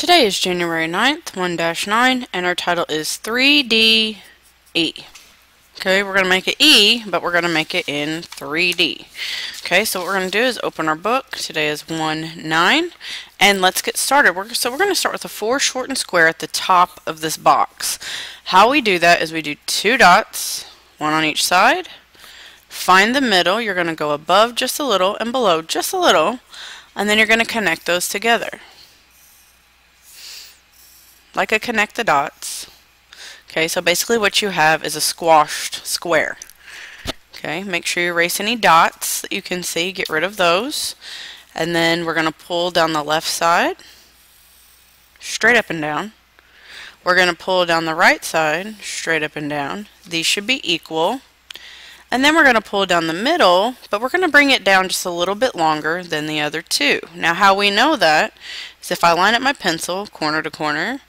Today is January 9th, 1-9, and our title is 3D E. Okay, we're going to make it E, but we're going to make it in 3D. Okay, so what we're going to do is open our book. Today is 1-9, and let's get started. We're going to start with a foreshortened square at the top of this box. How we do that is we do two dots, one on each side. Find the middle. You're going to go above just a little and below just a little, and then you're going to connect those together. Like a connect the dots. Okay, so basically what you have is a squashed square. Okay, make sure you erase any dots that you can see, get rid of those. And then we're going to pull down the left side, straight up and down. We're going to pull down the right side, straight up and down. These should be equal. And then we're going to pull down the middle, but we're going to bring it down just a little bit longer than the other two. Now how we know that is if I line up my pencil corner to corner,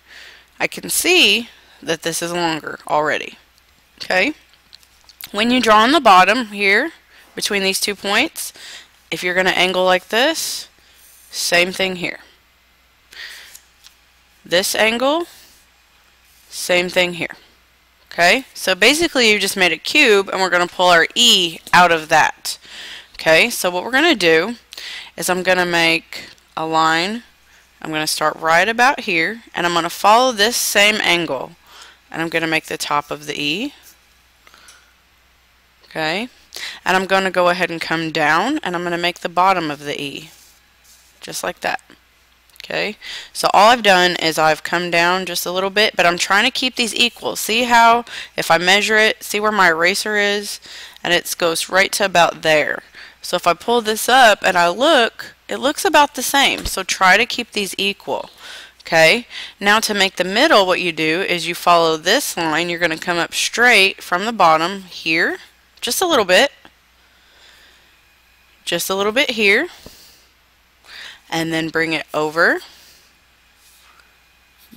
I can see that this is longer already. Okay? When you draw on the bottom here, between these 2 points, if you're going to angle like this, same thing here. This angle, same thing here. Okay? So basically you just made a cube, and we're going to pull our E out of that. Okay? So what we're going to do is I'm going to make a line. I'm going to start right about here, and I'm going to follow this same angle, and I'm going to make the top of the E. Okay, and I'm going to go ahead and come down, and I'm going to make the bottom of the E, just like that. Okay, so all I've done is I've come down just a little bit, but I'm trying to keep these equal. See how, if I measure it, see where my eraser is, and it goes right to about there. So if I pull this up and I look, it looks about the same. So try to keep these equal. Okay, now to make the middle, what you do is you follow this line. You're going to come up straight from the bottom here, just a little bit here, and then bring it over,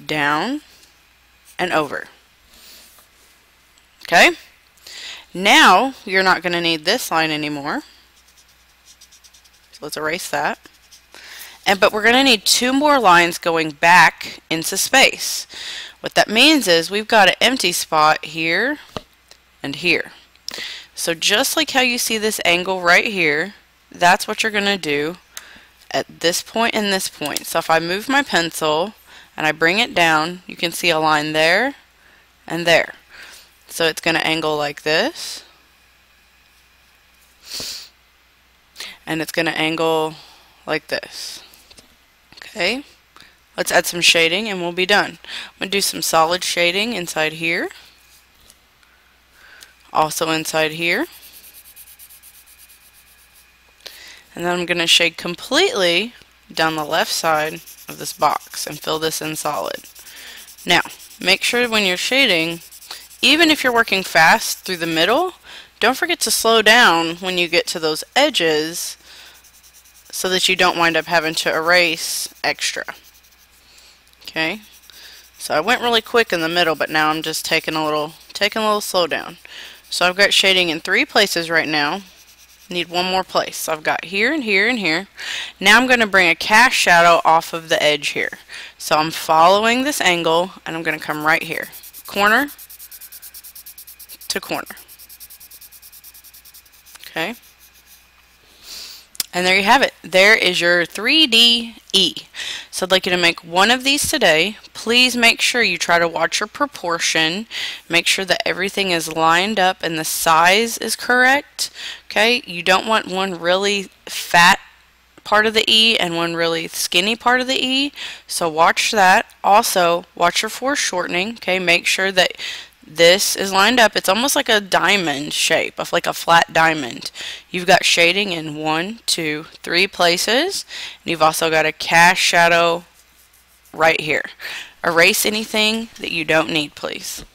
down, and over. Okay, now you're not going to need this line anymore. So let's erase that. But we're going to need two more lines going back into space. What that means is we've got an empty spot here and here. So just like how you see this angle right here, that's what you're going to do at this point and this point. So if I move my pencil and I bring it down, you can see a line there and there. So it's going to angle like this. And it's going to angle like this. Okay, let's add some shading and we'll be done. I'm going to do some solid shading inside here, also inside here, and then I'm going to shade completely down the left side of this box and fill this in solid. Now, make sure when you're shading, even if you're working fast through the middle, don't forget to slow down when you get to those edges so that you don't wind up having to erase extra. Okay, so I went really quick in the middle, but now I'm just taking a little slow down. So I've got shading in 3 places right now. Need one more place. So I've got here and here and here. Now I'm going to bring a cast shadow off of the edge here. So I'm following this angle, and I'm going to come right here, corner to corner. Okay. And there you have it. There is your 3D E. So I'd like you to make one of these today. Please make sure you try to watch your proportion. Make sure that everything is lined up and the size is correct. Okay, you don't want one really fat part of the E and one really skinny part of the E. So watch that. Also, watch your foreshortening. Okay, make sure that this is lined up. It's almost like a diamond shape, of like a flat diamond. You've got shading in 1, 2, 3 places. And you've also got a cast shadow right here. Erase anything that you don't need, please.